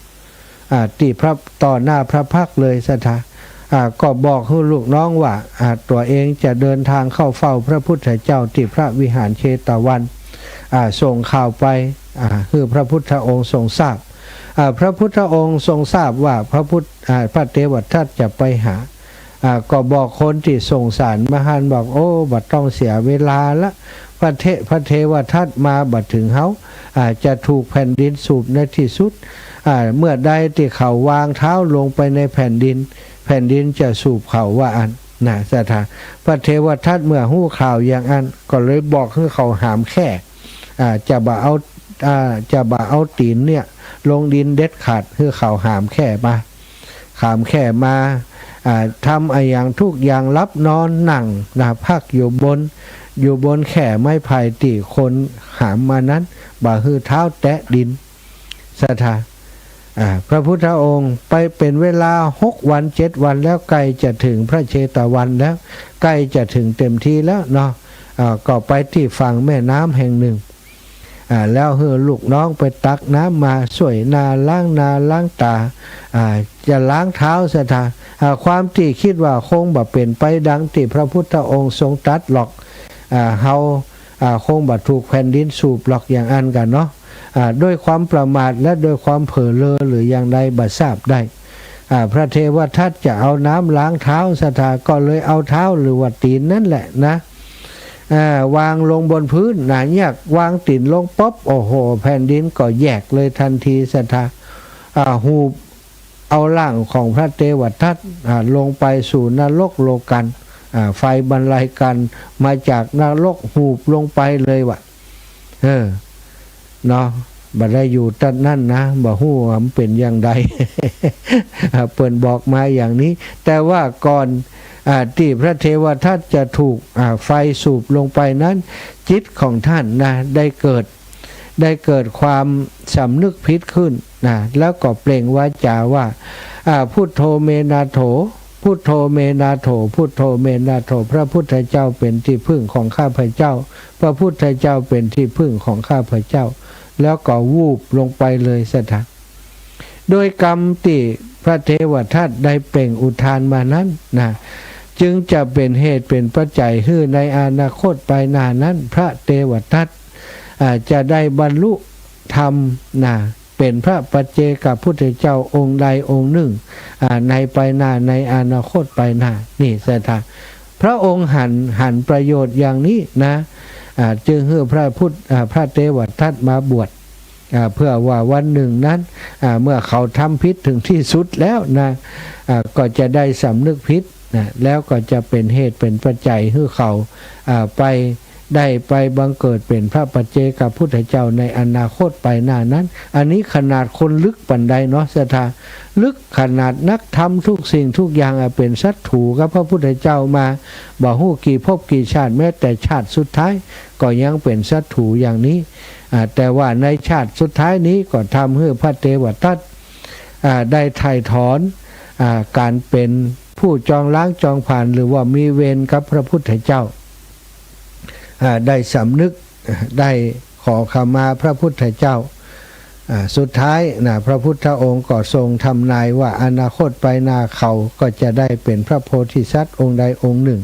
ที่พระต่อหน้าพระพักเลยสถาก็บอกให้ลูกน้องว่าตัวเองจะเดินทางเข้าเฝ้าพระพุทธเจ้าที่พระวิหารเชตวันส่งข่าวไปคือพระพุทธองค์ทรงทราบพระพุทธองค์ทรงทราบว่าพระเทวทัตจะไปหาก็บอกคนที่ส่งสารมาหันบอกบัดต้องเสียเวลาละพระเทวทัตมาบัดถึงเขาจะถูกแผ่นดินสูบในที่สุดเมื่อใดที่เขาวางเท้าลงไปในแผ่นดินจะสูบเขาว่าอันนะสถาพระเทวทัตเมื่อหู้ข่าวอย่างอันก็เลยบอกให้เขาหามแค่จะบ่เอาตีนเนี่ยลงดินเด็ดขาดให้เขาหามแค่มาทำอย่างทุกอย่างรับนอนนั่งพักอยู่บนแข่ไม้ไผ่ตีคนหามมานั้นบ่าฮือเท้าแตะดินสถาพระพุทธองค์ไปเป็นเวลา6 วัน 7 วันแล้วใกล้จะถึงพระเชตวันแล้วใกล้จะถึงเต็มทีแล้วเนาะก็ไปที่ฝั่งแม่น้ำแห่งหนึ่งแล้วเฮือลูกน้องไปตักน้ำมาสวยนาล้างตาจะล้างเท้าสถาความที่คิดว่าคงบ่เป็นไปดังที่พระพุทธองค์ทรงตรัสหรอกเฮาคงบ่ถูกแผ่นดินสูบหรอกอย่างอันกันเนาะด้วยความประมาทและด้วยความเผลอเลอหรืออย่างใดบ่ทราบได้พระเทวทัตจะเอาน้ำล้างเท้าสถาก็เลยเอาเท้าหรือว่าตีนนั่นแหละนะวางลงบนพื้นหนาแยกวางตีนลงป๊อบโอ้โหแผ่นดินก็แยกเลยทันทีสถาหูบเอาร่างของพระเทวทัตลงไปสู่นรกโลกันไฟบรรลัยกันมาจากนรกหูบลงไปเลยว่ะเนาะบ่ได้อยู่ตัดนั่นนะบ่ฮู้ว่ามันเป็นอย่างใด เปิ้นบอกมาอย่างนี้แต่ว่าก่อนที่พระเทวทัตจะถูกไฟสูบลงไปนั้นจิตของท่านนะได้เกิดความสำนึกผิดขึ้นนะแล้วก็เปล่งวาจาว่าพุทโธเมนาโถพุทโธเมนาโถพุทโธเมนาโถพระพุทธเจ้าเป็นที่พึ่งของข้าพเจ้าพระพุทธเจ้าเป็นที่พึ่งของข้าพเจ้าแล้วก็วูบลงไปเลยสถานโดยกรรมที่พระเทวทัตได้เปล่งอุทานมานั้นนะจึงจะเป็นเหตุเป็นปัจจัยให้ในอนาคตไปหน้านั้นพระเทวทัตจะได้บรรลุธรรมนะเป็นพระปัจเจกพุทธเจ้าองค์ใดองค์หนึ่งในไปหน้าในอนาคตไปหน้านี่สถานพระองค์หันประโยชน์อย่างนี้นะจึงให้พระเทวทัตมาบวชเพื่อว่าวันหนึ่งนั้นเมื่อเขาทำผิดถึงที่สุดแล้วนะก็จะได้สำนึกผิดนะแล้วก็จะเป็นเหตุเป็นปัจจัยให้เขาไปบังเกิดเป็นพระปัจเจกพุทธเจ้าในอนาคตไปหน้านั้นอันนี้ขนาดคนลึกปันใดเนาะศรัทธาลึกขนาดนักทำทุกสิ่งทุกอย่างเป็นศัตรูกับพระพุทธเจ้ามาบ่ฮู้กี่ภพกี่ชาติแม้แต่ชาติสุดท้ายก็ยังเป็นศัตรูอย่างนี้แต่ว่าในชาติสุดท้ายนี้ก็ทำให้พระเทวทัตได้ไถ่ถอนการเป็นผู้จองล้างจองผ่านหรือว่ามีเวรกับพระพุทธเจ้าได้สำนึกได้ขอขมาพระพุทธเจ้าสุดท้ายนะพระพุทธองค์ก็ทรงทำนายว่าอนาคตไปหน้าเขาก็จะได้เป็นพระโพธิสัตว์องค์ใดองค์หนึ่ง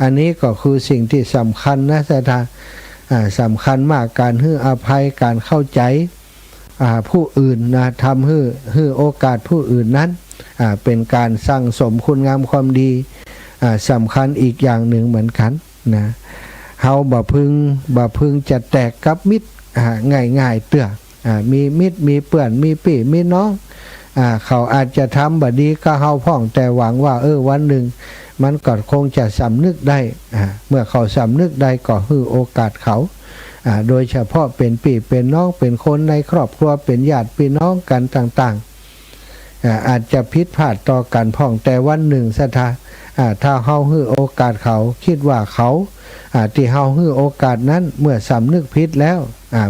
อันนี้ก็คือสิ่งที่สำคัญนะศรัทธาสำคัญมากการให้อภัยการเข้าใจผู้อื่นนะทำให้โอกาสผู้อื่นนั้นเป็นการสั่งสมคุณงามความดีสำคัญอีกอย่างหนึ่งเหมือนกันนะเฮาบ่พึงจะแตกกับมิตรง่ายๆเตื้อมีมิตรมีเปื่อนมีพี่มีน้องเขาอาจจะทำบ่ดีก็เฮาพ้องแต่หวังว่าวันหนึ่งมันก็คงจะสำนึกได้เมื่อเขาสำนึกได้ก็ให้โอกาสเขา โดยเฉพาะเป็นพี่เป็นน้องเป็นคนในครอบครัวเป็นญาติพี่น้องกันต่างๆอาจจะผิดพลาดต่อกันพ่องแต่วันหนึ่งถ้าเฮาให้โอกาสเขาคิดว่าเขาที่เฮาให้โอกาสนั้นเมื่อสำนึกผิดแล้ว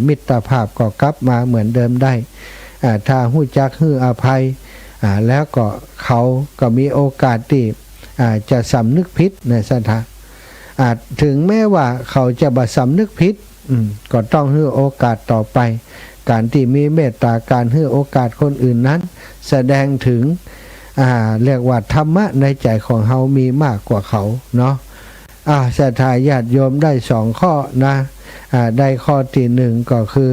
มิตรภาพก็กลับมาเหมือนเดิมได้ถ้าหู้จักให้อภัยแล้วก็เขาก็มีโอกาสที่จะสำนึกผิดในถึงแม้ว่าเขาจะบ่สำนึกผิดก็ต้องให้โอกาสต่อไปการที่มีเมตตาการให้โอกาสคนอื่นนั้นแสดงถึงเรียกว่าธรรมะในใจของเฮามีมากกว่าเขาเนาะศรัทธาญาติโยมได้2ข้อนะได้ข้อที่1ก็คือ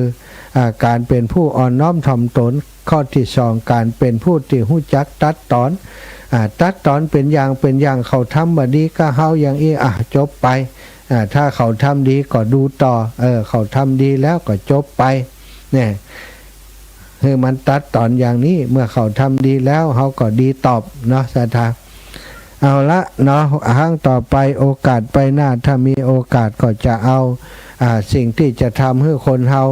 การเป็นผู้อ่อนน้อมถ่อมตนข้อที่2การเป็นผู้ที่รู้จักตัดตอนเป็นอย่างเขาทำบ่ดีก็เฮาอย่างนี้จบไปถ้าเขาทำดีก็ดูต่อเขาทำดีแล้วก็จบไปเนี่ยคือมันตัดตอนอย่างนี้เมื่อเขาทำดีแล้วเขาก็ดีตอบเนาะศรัทธาเอาละเนาะครั้งต่อไปโอกาสไปหน้าถ้ามีโอกาสก็จะเอาสิ่งที่จะทำให้คนเฮา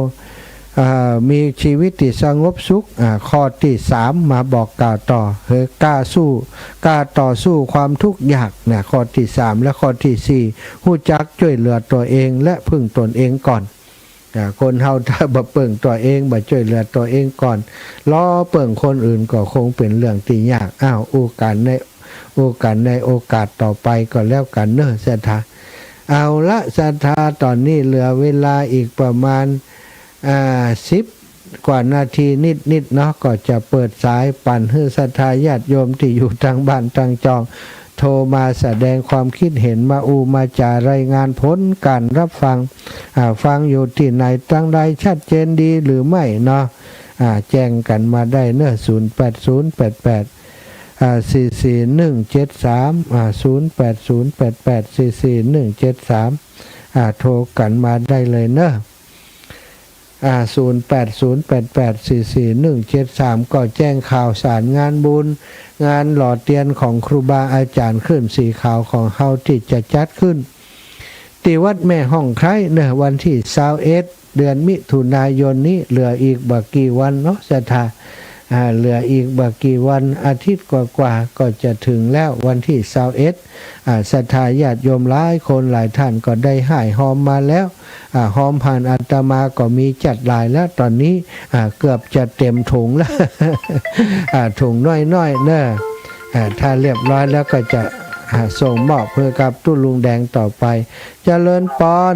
มีชีวิตที่สงบสุขข้อที่3มาบอกกล่าวต่อคือกล้าต่อสู้ความทุกข์ยากเนี่ยข้อที่3และข้อที่4รู้จักช่วยเหลือตัวเองและพึ่งตนเองก่อนคนเฮาถ้าบ่เปิ่งตัวเองบ่ช่วยเหลือตัวเองก่อนล้อเปิ่งคนอื่นก็คงเป็นเรื่องที่ยากโอกาสในโอกาสต่อไปก็แล้วกันเนอะศรัทธาเอาละศรัทธาตอนนี้เหลือเวลาอีกประมาณ10 กว่านาทีนิดเนาะก็จะเปิดสายปั่นให้ศรัทธาญาติโยมที่อยู่ทางบ้านทางจองโทรมาแสดงความคิดเห็นมาจารายงานผลการรับฟังฟังอยู่ที่ไหนตั้งใดชัดเจนดีหรือไม่เนาะแจ้งกันมาได้เนอะ08088 44173 08088 44173โทรกันมาได้เลยเนอะ0808844173ก็แจ้งข่าวสารงานบุญงานหล่อเทียนของครูบาอาจารย์ขึ้นสีขาวของเฮาที่จะจัดขึ้นที่วัดแม่ห้องไคร้เนอะวันที่21เดือนมิถุนายนนี้เหลืออีกบ่กี่วันเนาะศรัทธาเหลืออีกบ่กี่วันอาทิตย์กว่าก็จะถึงแล้ววันที่21ศรัทธาญาติโยมหลายคนหลายท่านก็ได้ให้หอมมาแล้วหอมผ่านอาตมาก็มีจัดหลายแล้วตอนนี้เกือบจะเต็มถุงแล้วถุงน้อยๆเนอะถ้าเรียบร้อยแล้วก็จะส่งมอบเพื่อกับตู้ลุงแดงต่อไปเจริญปอน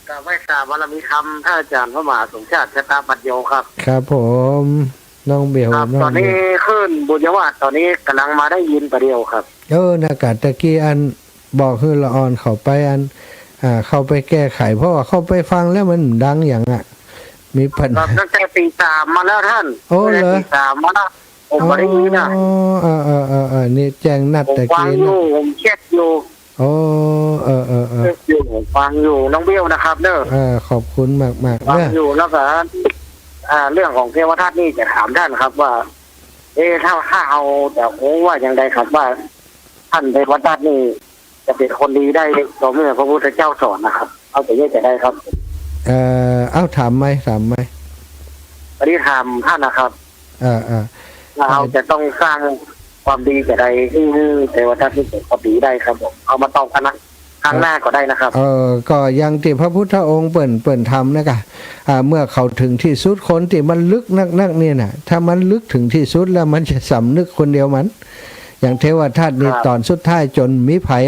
กับไม่ทราบว่าเรามีคำท่านอาจารย์พระมหาสมชาติชะตาปัญโยครับครับผมน้องเบลตอนนี้ขึ้นบุญยวาดตอนนี้กำลังมาได้ยินประเดียวครับนากาตะกี้อันบอกคือละออนเข้าไปอันเข้าไปแก้ไขเพราะว่าเข้าไปฟังแล้วมันดังอย่างมีปัญหาตั้งแต่ตี 3มาแล้วท่านเหรอตี 3มาแล้วผมไม่ได้ยินนะนี่แจ้งนัดตะกี้ผมเช็ดอยู่อยู่ฟังอยู่น้องเบี้ยวนะครับเด้อขอบคุณมากฟังอยู่แล้วก็เรื่องของเทวทัตนี่จะถามท่านครับว่าถ้าเอาแต่โอ้ว่าอย่างไรครับว่าท่านเทวทัตนี่จะเป็นคนดีได้ต่อเมื่อพระพุทธเจ้าสอนนะครับเอาแต่ยังจะได้ครับเอาถามไหมอันนี้ถามท่านนะครับเราจะต้องสร้างความดีจะได้ที่เทวทัตที่เป็นความดีได้ครับผมเอามาตอบกันนะข้างหน้าก็ได้นะครับก็ยังที่พระพุทธองค์เปิ่นทำนะกะเมื่อเขาถึงที่สุดคนที่มันลึกนักเนี่ยนะถ้ามันลึกถึงที่สุดแล้วมันจะสำนึกคนเดียวมันอย่างเทวทัตนี่ตอนสุดท้ายจนมีภัย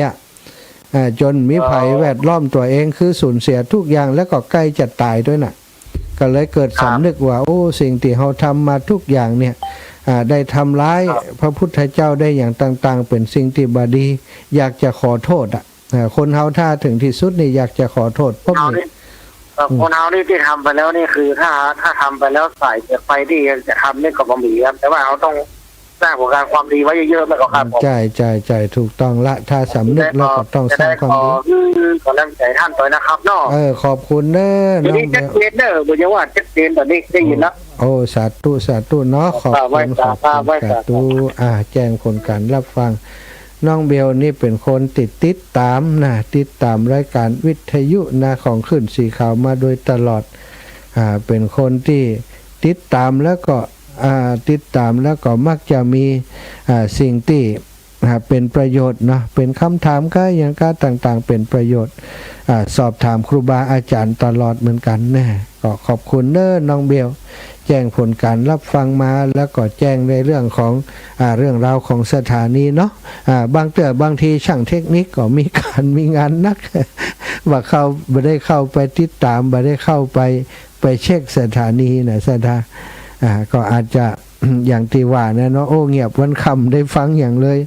จนมีภัยแวดล้อมตัวเองคือสูญเสียทุกอย่างแล้วก็ใกล้จะตายด้วยน่ะก็เลยเกิดสำนึกว่าโอ้สิ่งที่เขาทำมาทุกอย่างเนี่ยได้ทำร้ายพระพุทธเจ้าได้อย่างต่างๆเป็นสิ่งที่บดีอยากจะขอโทษคนเฮาถ้าถึงที่สุดนี่อยากจะขอโทษพวกนี้คนเฮานี่ที่ทำไปแล้วนี่คือถ้าทำไปแล้วใส่เกิดไปที่จะทำนี่ก็บ่มีครับแต่ว่าเขาต้องสร้างผลงานความดีไว้เยอะๆไม่ก็ครับใช่ถูกต้องละถ้าสำนึกแล้วก็ต้องสร้างความดีขอแรงใจท่านต่อยนะครับเนาะขอบคุณเด้อน้องจัดเจนเด้อบุญยวาจัดเจนตอนนี้ได้ยินแล้วสาธุเนาะขอบคุณขอบคุณสาธุแจ้งผลการรับฟัง น้องเบลนี่เป็นคนติดตามนะติดตามรายการวิทยุนะของขึ้นสีขาวมาโดยตลอดเป็นคนที่ติดตามแล้วก็มักจะมีสิ่งที่เป็นประโยชน์เนาะเป็นคำถามก็อย่างก็ต่างๆเป็นประโยชน์สอบถามครูบาอาจารย์ตลอดเหมือนกันนะก็ขอบคุณเน้อน้องเบลแจ้งผลการรับฟังมาแล้วก็แจ้งในเรื่องของเรื่องราวของสถานีเนาะบางทีช่างเทคนิคก็มีงานนัก ว่าเขาไม่ได้เข้าไปติดตามไม่ได้เข้าไปเช็คสถานีนะก็อาจจะ อย่างที่ว่านะเนาะโอ้เงียบวันคำได้ฟังอย่างเลย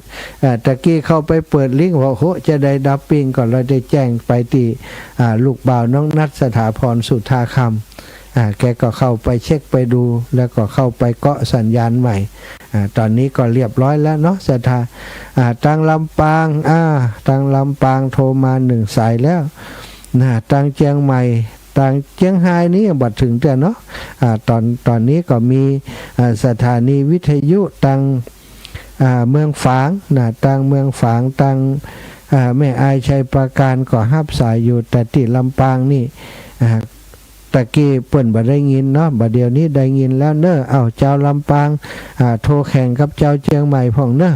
ตะกี้เข้าไปเปิดลิงก์ว่าโหจะได้ดับปิ้งก่อนเราได้แจ้งไปที่ลูกบ่าวน้องนัทสถาพรสุธาคำแกก็เข้าไปเช็คไปดูแล้วก็เข้าไปเกาะสัญญาณใหม่ตอนนี้ก็เรียบร้อยแล้วเนาะสถาตังลำปางตังลำปางโทรมา1 สายแล้วตังเชียงใหม่ต่างเชียงไฮ้นี่บัดถึงแต่เนาะตอนนี้ก็มีสถานีวิทยุตังเมืองฝางตังเมืองฝางตังแม่อายชัยประการก็ฮับสายอยู่แต่ที่ลำปางนี่ตะกี้เปิ้นบ่ได้ยินเนาะบัดเดี๋ยวนี้ได้ยินแล้วเน้อเจ้าลำปางโทรแข่งกับเจ้าเชียงใหม่พ่องเน้อ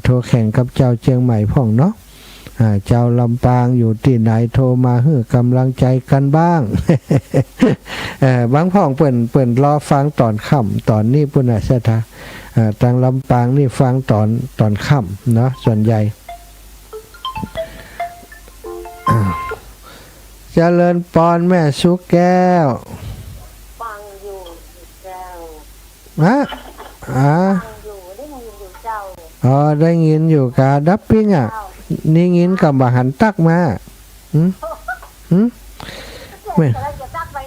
โทรแข่งกับเจ้าเชียงใหม่พ่องเนาะเจ้าลำปางอยู่ที่ไหนโทรมาให้กำลังใจกันบ้าง บางพ่องเปิ่นรอฟังตอนค่ำตอนนี้ปุ่นเสถาทางลำปางนี่ฟังตอนค่ำเนาะส่วนใหญ่เจริญปอนแม่สุแก้วฟังอยู่เจ้าฟังอยู่ได้ยินอยู่เจ้าได้ยินอยู่กาดับปิ้งนี่ยินกับบหันตักมาไม่จะตักไป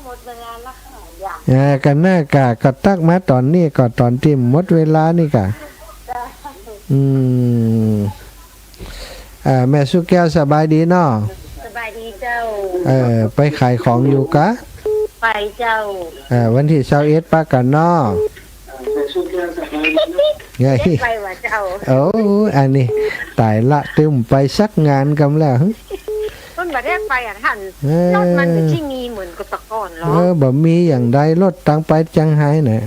หมดเวลาละค่ะกันหน้ากะก็ตักมาตอนนี้ก็ตอนที่หมดเวลานี่กะแม่สุแก้วสบายดีเนาะสบายดีเจ้าไปขายของอยู่กะไปเจ้าวันที่21ปากันเนาะไงไปว่าเจ้าอันนี้ตายละตึมไปสักงานกำแล้วต้นมาได้ไปท่านรถมันที่มีเหมือนกับตะก้อนหรอบ่มีอย่างใดรถตังไปจังไห้น่ะ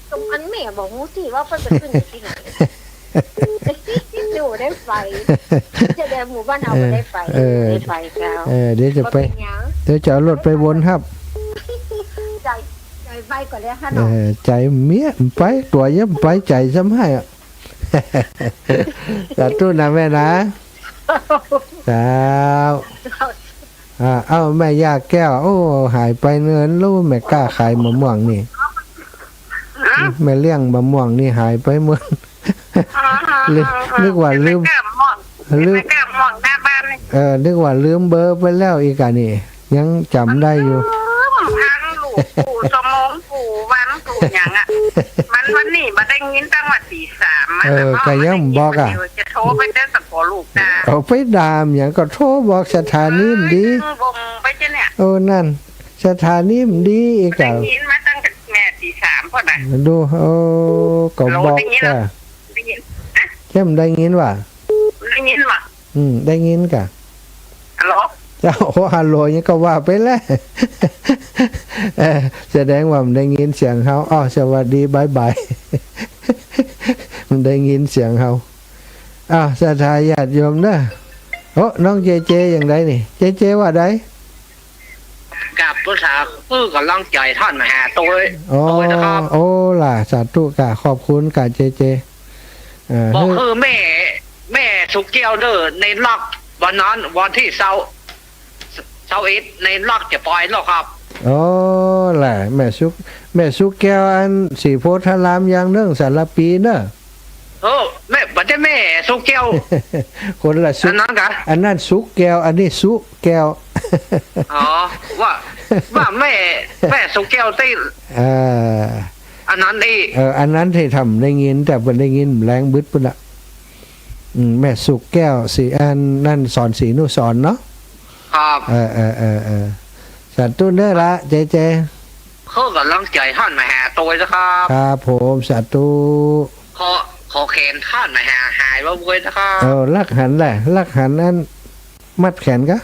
ตรงอันแม่บอกฮู้สิว่าเพิ่นจะขึ้นที่ไหนอยู่ได้ไฟจะได้หมู่บ้านเอาได้ไฟได้ไฟเจ้าเดี๋ยวจะไปเดี๋ยวจะเอารถไปวนครับใจไปก่อนเลยฮะน้องใจเมียไปตัวยับไปใจซ้ำให้แต่ตู้นะแม่นะสาวแม่ยาแก้วหายไปเนินลูกแม่กล้าขายมะม่วงนี่แม่เลี้ยงมะม่วงนี่หายไปหมดนึกว่าลืมนึกว่าลืมเบอร์ไปแล้วอีกอ่ะนี่ยังจำได้อยู่ปู่สมองปู่วันปู่อย่างมันวันนี้มาได้ยินตั้งว่าตี 3ก็ยังบอกจะโทรไปได้สักพอลูกจ้าเอาไปดามอย่างก็โทรบอกสถานีมดีไปจ้ะเนี่ยนั่นสถานีมดีอีกอ่ะได้ยินมาตั้งแต่แม่ตี 3พอน่ะดูก็บอกจ้ะได้ยินเข้มได้ยินว่ะได้ยินว่ะได้ยินกะฮัลโหลเจ้าฮัลโหลนี่ก็ว่าไปแล้วแสดงว่ามันได้ยินเสียงเฮาสวัสดีบายบายมันได้ยินเสียงเฮาสถาญาติโยมเด้อน้องเจอย่างไรนี่เจว่าไดกับภาษาปื้อกำลังใจท่านมาหาตัวนะครับล่ะสาธุกะขอบคุณกะเจบอกคือแม่สุกเกียวเด้อในล็อกวันนั้นวันที่เสาร์ในล็อกจะปล่อยแล้วครับแหละแม่สุกแก้วอันสีโพธารามยังเรื่องสารปีเนอะแม่บัดแม่สุกแก้วคนละสุกอันนั้นสุกแก้วอันนี้สุกแก้วว่าแม่สุกแก้วที่อันนั้นอันนั้นที่ทำได้ยินแต่บ่ได้ยินแรงบึดปุ่นละแม่สุกแก้วสีอันนั่นสอนสีนุสอนเนาะครับสัตว์ตู้เนื้อละเจเขากำลังใจท่านมาหาตัวนะครับครับผมสัตว์ตู้ขอ ขอแขนท่านนะฮะหายว่าเว้ยนะครับ เอาลักหันแหละลักหันนั้นมัดแขนก็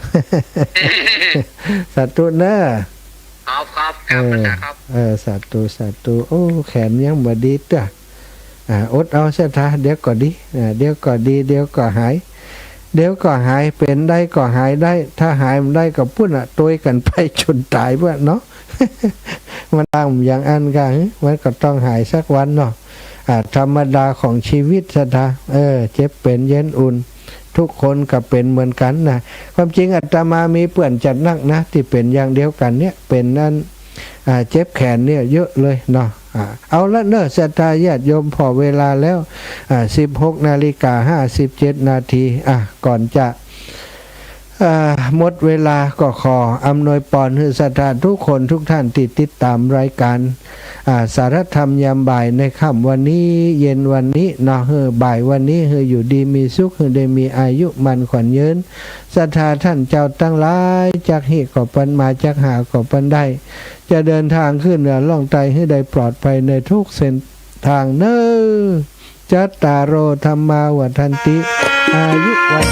สาธุเนอะ ครับครับครับนะครับ สาธุโอ้แขนยังบ่ดีเด้ออดเอาเสียท่าเดี๋ยวก็ดีเดี๋ยวก็ดีเดี๋ยวก็หาย เดี๋ยวก็หายเป็นได้ก็หายได้ ถ้าหายมันได้ก็พุ่นตัวกันไปจนตายเพื่อเนาะ มันตามอย่างอันกันมันก็ต้องหายสักวันเนาะธรรมดาของชีวิตสถาเจ็บเป็นเย็นอุ่นทุกคนก็เป็นเหมือนกันนะความจริงอาตมามีเปื่อนจัดนักนะที่เป็นอย่างเดียวกันเนี่ยเป็นนั่นเจ็บแขนเนี่ยเยอะเลยเนาะเอาละเนอะศรัทธาญาติโยมพอเวลาแล้ว16:57 นาทีก่อนจะหมดเวลาก็ขออำนวยพรให้ศรัทธาทุกคนทุกท่านติดตามรายการสารธรรมยามบ่ายในค่ำวันนี้เย็นวันนี้เนาะบ่ายวันนี้อยู่ดีมีสุขได้มีอายุมันขวัญยืนศรัทธาท่านเจ้าตั้งหลายจากเหตุก่อปันมาจากหาก่อปันได้จะเดินทางขึ้นเหนือล่องไตให้ได้ปลอดภัยในทุกเส้นทางเนอจัตตารโอธรรมาวัฏันติอายุวัน